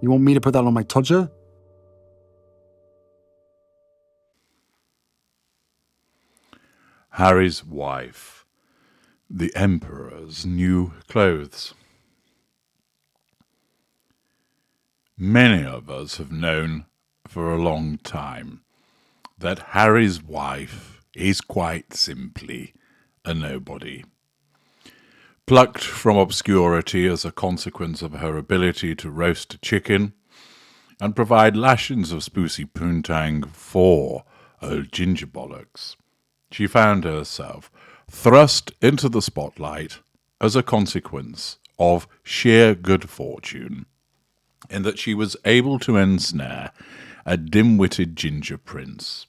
You want me to put that on my Tudor? Harry's wife, the Emperor's new clothes. Many of us have known for a long time that Harry's wife is quite simply a nobody. Plucked from obscurity as a consequence of her ability to roast a chicken and provide lashings of spoocy poontang for old ginger bollocks, she found herself thrust into the spotlight as a consequence of sheer good fortune, in that she was able to ensnare a dim-witted ginger prince.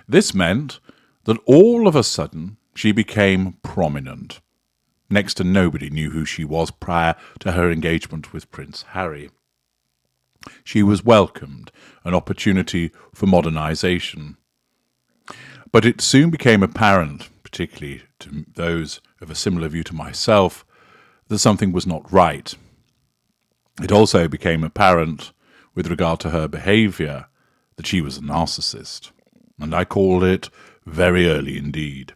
This meant that all of a sudden she became prominent. Next to nobody knew who she was prior to her engagement with Prince Harry. She was welcomed an opportunity for modernization. But it soon became apparent, particularly to those of a similar view to myself, that something was not right. It also became apparent, with regard to her behaviour, that she was a narcissist, and I called it very early indeed.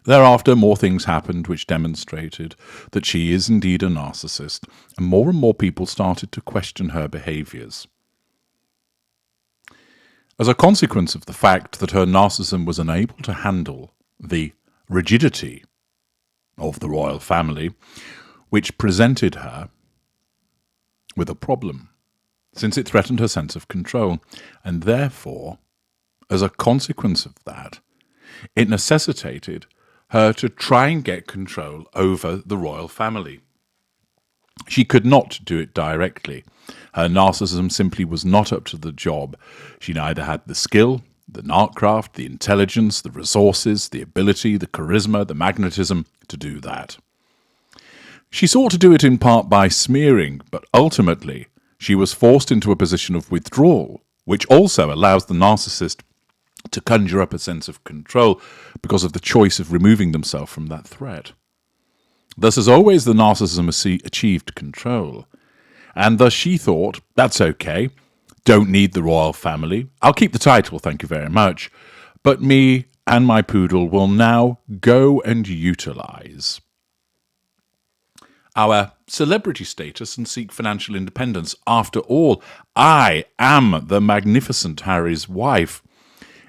Thereafter, more things happened which demonstrated that she is indeed a narcissist, and more people started to question her behaviours. As a consequence of the fact that her narcissism was unable to handle the rigidity of the royal family, which presented her with a problem, since it threatened her sense of control, and therefore, as a consequence of that, it necessitated her to try and get control over the royal family. She could not do it directly. Her narcissism simply was not up to the job. She neither had the skill, the narcraft, the intelligence, the resources, the ability, the charisma, the magnetism to do that. She sought to do it in part by smearing, but ultimately she was forced into a position of withdrawal, which also allows the narcissist to conjure up a sense of control because of the choice of removing themselves from that threat. Thus, as always, the narcissism achieved control. And thus she thought, that's okay, don't need the royal family, I'll keep the title, thank you very much, but me and my poodle will now go and utilise our celebrity status and seek financial independence. After all, I am the magnificent Harry's wife.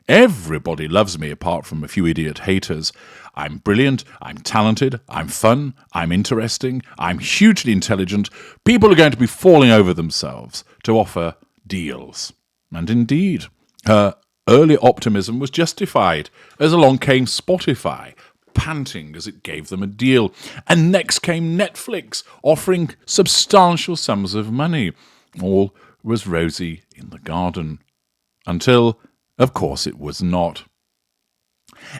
Everybody loves me apart from a few idiot haters. I'm brilliant, I'm talented, I'm fun, I'm interesting, I'm hugely intelligent. People are going to be falling over themselves to offer deals. And indeed, her early optimism was justified as along came Spotify, panting as it gave them a deal. And next came Netflix, offering substantial sums of money. All was rosy in the garden. Until, of course, it was not.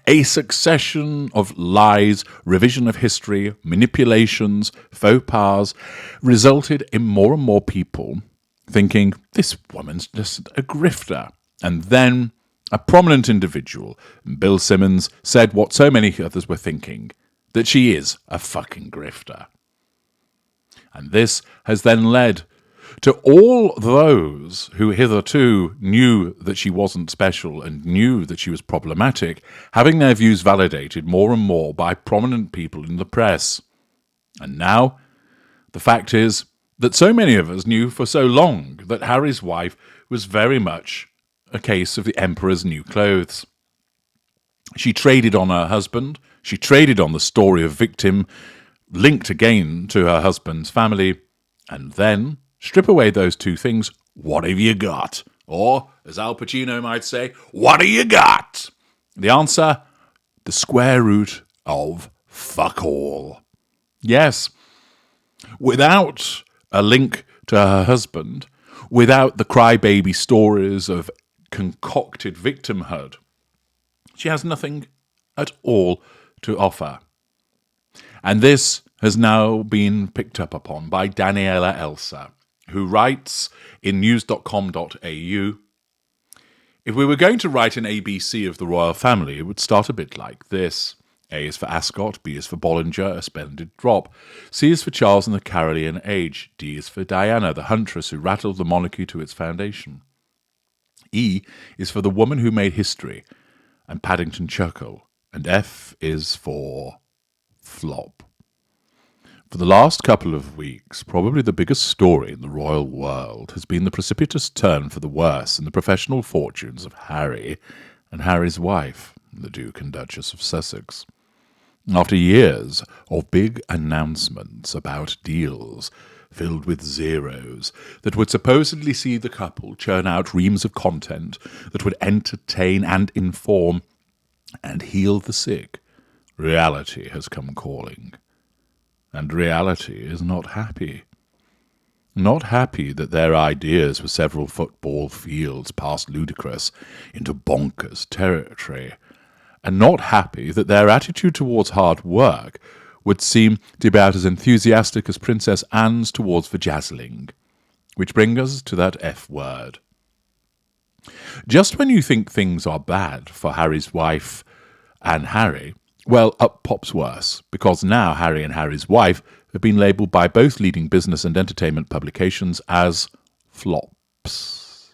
A succession of lies, revision of history, manipulations, faux pas resulted in more and more people thinking, this woman's just a grifter. And then a prominent individual, Bill Simmons, said what so many others were thinking, that she is a fucking grifter. And this has then led to all those who hitherto knew that she wasn't special and knew that she was problematic, having their views validated more and more by prominent people in the press. And now, the fact is that so many of us knew for so long that Harry's wife was very much a case of the Emperor's new clothes. She traded on her husband, she traded on the story of victim, linked again to her husband's family, and then strip away those two things, what have you got? Or, as Al Pacino might say, what have you got? The answer, the square root of fuck all. Yes, without a link to her husband, without the crybaby stories of concocted victimhood, she has nothing at all to offer. And this has now been picked up upon by Daniela Elsa, who writes in news.com.au, if we were going to write an ABC of the royal family, it would start a bit like this. A is for Ascot, B is for Bollinger, a splendid drop. C is for Charles and the Carolean age. D is for Diana, the huntress who rattled the monarchy to its foundation. E is for the woman who made history, and Paddington Chuckle. And F is for flop. For the last couple of weeks, probably the biggest story in the royal world has been the precipitous turn for the worse in the professional fortunes of Harry and Harry's wife, the Duke and Duchess of Sussex. After years of big announcements about deals filled with zeros that would supposedly see the couple churn out reams of content that would entertain and inform and heal the sick, reality has come calling. And reality is not happy. Not happy that their ideas for several football fields passed ludicrous into bonkers territory, and not happy that their attitude towards hard work would seem to be about as enthusiastic as Princess Anne's towards vajazzling. Which brings us to that F word. Just when you think things are bad for Harry's wife and Harry, well, up pops worse, because now Harry and Harry's wife have been labelled by both leading business and entertainment publications as flops.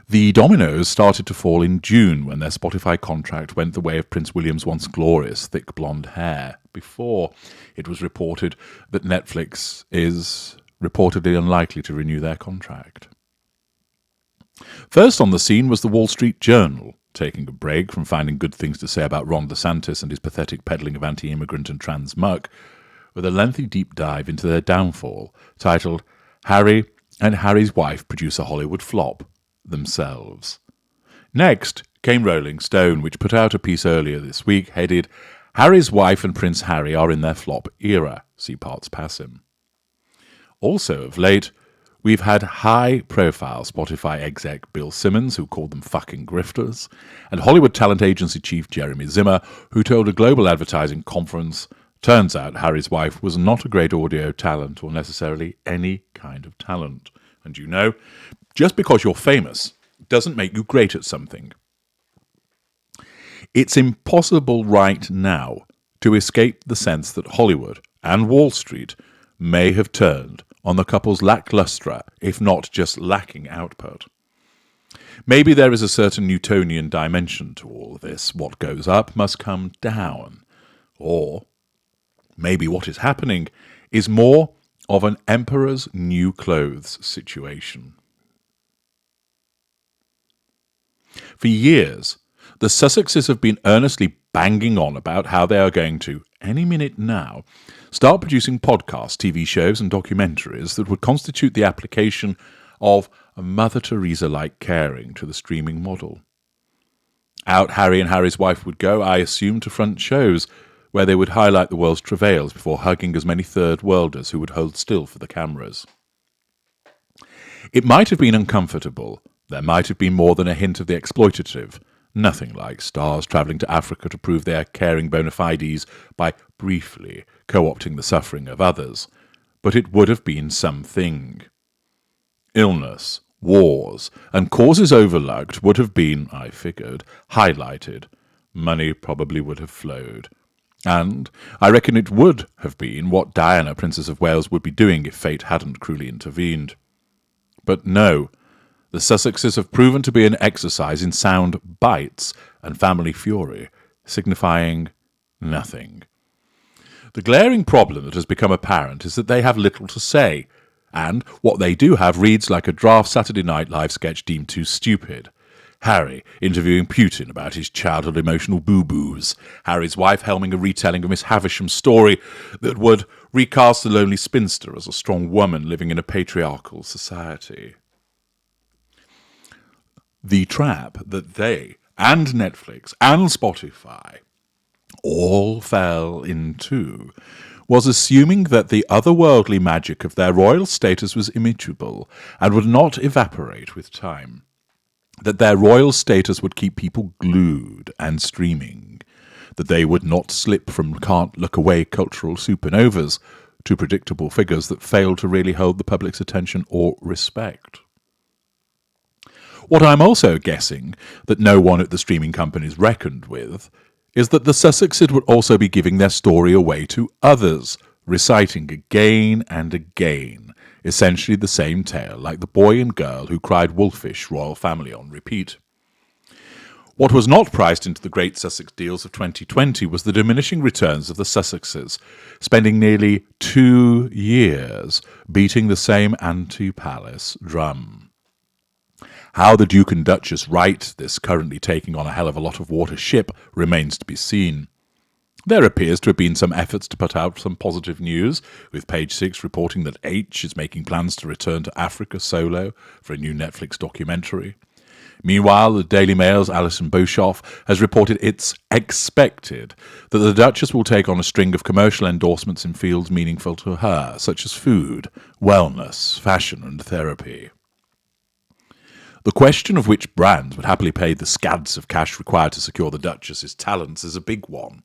The dominoes started to fall in June when their Spotify contract went the way of Prince William's once glorious thick blonde hair, before it was reported that Netflix is reportedly unlikely to renew their contract. First on the scene was the Wall Street Journal, taking a break from finding good things to say about Ron DeSantis and his pathetic peddling of anti-immigrant and trans muck, with a lengthy deep dive into their downfall, titled Harry and Harry's Wife Produce a Hollywood Flop Themselves. Next came Rolling Stone, which put out a piece earlier this week headed Harry's Wife and Prince Harry are in their flop era, see parts pass him. Also of late, we've had high-profile Spotify exec Bill Simmons, who called them fucking grifters, and Hollywood talent agency chief Jeremy Zimmer, who told a global advertising conference, turns out Harry's wife was not a great audio talent or necessarily any kind of talent. And you know, just because you're famous doesn't make you great at something. It's impossible right now to escape the sense that Hollywood and Wall Street may have turned on the couple's lacklustre, if not just lacking output. Maybe there is a certain Newtonian dimension to all this. What goes up must come down. Or maybe what is happening is more of an emperor's new clothes situation. For years, the Sussexes have been earnestly banging on about how they are going to, any minute now, start producing podcasts, TV shows and documentaries that would constitute the application of a Mother Teresa-like caring to the streaming model. Out Harry and Harry's wife would go, I assume, to front shows where they would highlight the world's travails before hugging as many third-worlders who would hold still for the cameras. It might have been uncomfortable. There might have been more than a hint of the exploitative. Nothing like stars travelling to Africa to prove they are caring bona fides by briefly co-opting the suffering of others. But it would have been something. Illness, wars, and causes overlooked would have been, I figured, highlighted. Money probably would have flowed. And I reckon it would have been what Diana, Princess of Wales, would be doing if fate hadn't cruelly intervened. But no, the Sussexes have proven to be an exercise in sound bites and family fury, signifying nothing. The glaring problem that has become apparent is that they have little to say, and what they do have reads like a draft Saturday Night Live sketch deemed too stupid. Harry interviewing Putin about his childhood emotional boo-boos. Harry's wife helming a retelling of Miss Havisham's story that would recast the lonely spinster as a strong woman living in a patriarchal society. The trap that they and Netflix and Spotify all fell into was assuming that the otherworldly magic of their royal status was immutable and would not evaporate with time. That their royal status would keep people glued and streaming, that they would not slip from can't-look-away cultural supernovas to predictable figures that fail to really hold the public's attention or respect. What I'm also guessing that no one at the streaming companies reckoned with is that the Sussexes would also be giving their story away to others, reciting again and again, essentially the same tale, like the boy and girl who cried wolfish royal family on repeat. What was not priced into the great Sussex deals of 2020 was the diminishing returns of the Sussexes, spending nearly 2 years beating the same anti-palace drum. How the Duke and Duchess right this currently taking on a hell of a lot of water ship remains to be seen. There appears to have been some efforts to put out some positive news, with Page 6 reporting that H is making plans to return to Africa solo for a new Netflix documentary. Meanwhile, the Daily Mail's Alison Beauchoff has reported it's expected that the Duchess will take on a string of commercial endorsements in fields meaningful to her, such as food, wellness, fashion and therapy. The question of which brands would happily pay the scads of cash required to secure the Duchess's talents is a big one.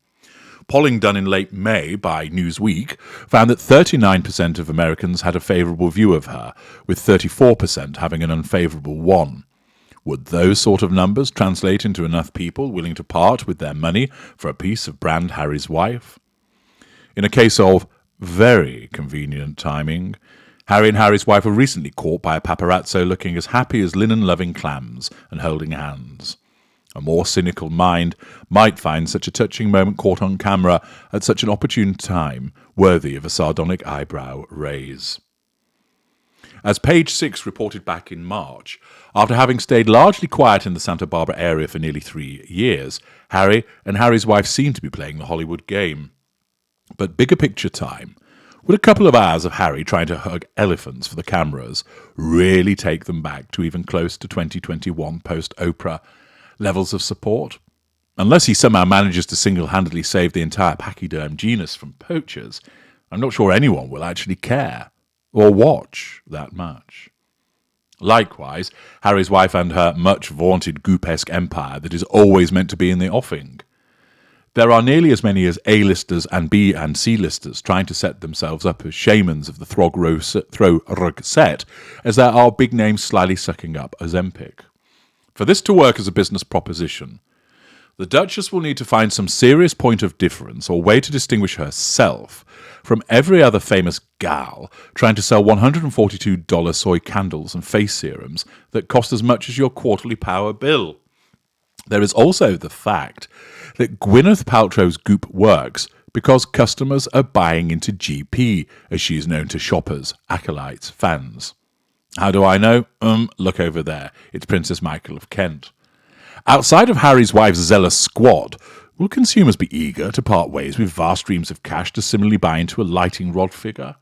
Polling done in late May by Newsweek found that 39% of Americans had a favourable view of her, with 34% having an unfavourable one. Would those sort of numbers translate into enough people willing to part with their money for a piece of brand Harry's wife? In a case of very convenient timing, Harry and Harry's wife were recently caught by a paparazzo looking as happy as linen-loving clams and holding hands. A more cynical mind might find such a touching moment caught on camera at such an opportune time worthy of a sardonic eyebrow raise. As Page 6 reported back in March, after having stayed largely quiet in the Santa Barbara area for nearly 3 years, Harry and Harry's wife seem to be playing the Hollywood game. But bigger picture time, would a couple of hours of Harry trying to hug elephants for the cameras really take them back to even close to 2021 post-Oprah levels of support? Unless he somehow manages to single-handedly save the entire pachyderm genus from poachers, I'm not sure anyone will actually care or watch that much. Likewise, Harry's wife and her much-vaunted goop-esque empire that is always meant to be in the offing. There are nearly as many as A-listers and B and C-listers trying to set themselves up as shamans of the throw rug set as there are big names slyly sucking up Ozempic. For this to work as a business proposition, the Duchess will need to find some serious point of difference or way to distinguish herself from every other famous gal trying to sell $142 soy candles and face serums that cost as much as your quarterly power bill. There is also the fact that Gwyneth Paltrow's goop works because customers are buying into GP, as she is known to shoppers, acolytes, fans. How do I know? Look over there. It's Princess Markle of Kent. Outside of Harry's wife's zealous squad, will consumers be eager to part ways with vast streams of cash to similarly buy into a lighting rod figure?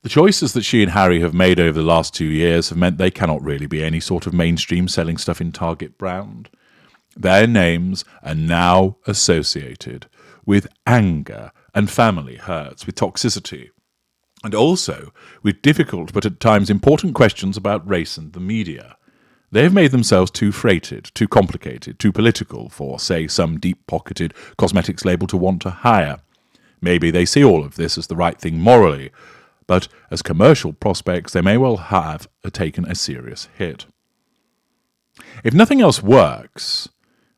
The choices that she and Harry have made over the last 2 years have meant they cannot really be any sort of mainstream selling stuff in Target brand. Their names are now associated with anger and family hurts, with toxicity, and also with difficult but at times important questions about race and the media. They have made themselves too freighted, too complicated, too political for, say, some deep-pocketed cosmetics label to want to hire. Maybe they see all of this as the right thing morally, but as commercial prospects they may well have taken a serious hit. If nothing else works,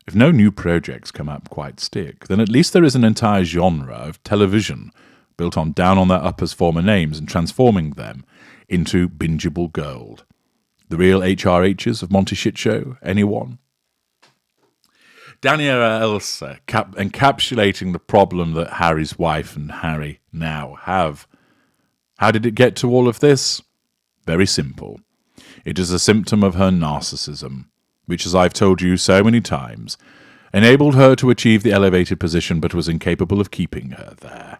if no new projects come up quite stick, then at least there is an entire genre of television built on down on their uppers former names and transforming them into bingeable gold. The real HRHs of Monty Shit Show, anyone? Daniela Elsa, encapsulating the problem that Harry's wife and Harry now have. How did it get to all of this? Very simple. It is a symptom of her narcissism, which, as I've told you so many times, enabled her to achieve the elevated position but was incapable of keeping her there.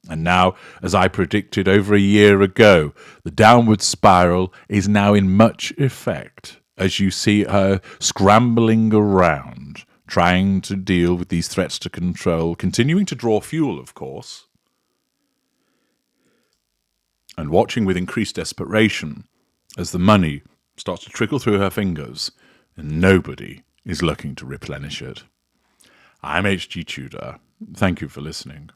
And now, as I predicted over a year ago, the downward spiral is now in much effect, as you see her scrambling around, trying to deal with these threats to control, continuing to draw fuel, of course, and watching with increased desperation as the money starts to trickle through her fingers, and nobody is looking to replenish it. I'm H.G. Tudor. Thank you for listening.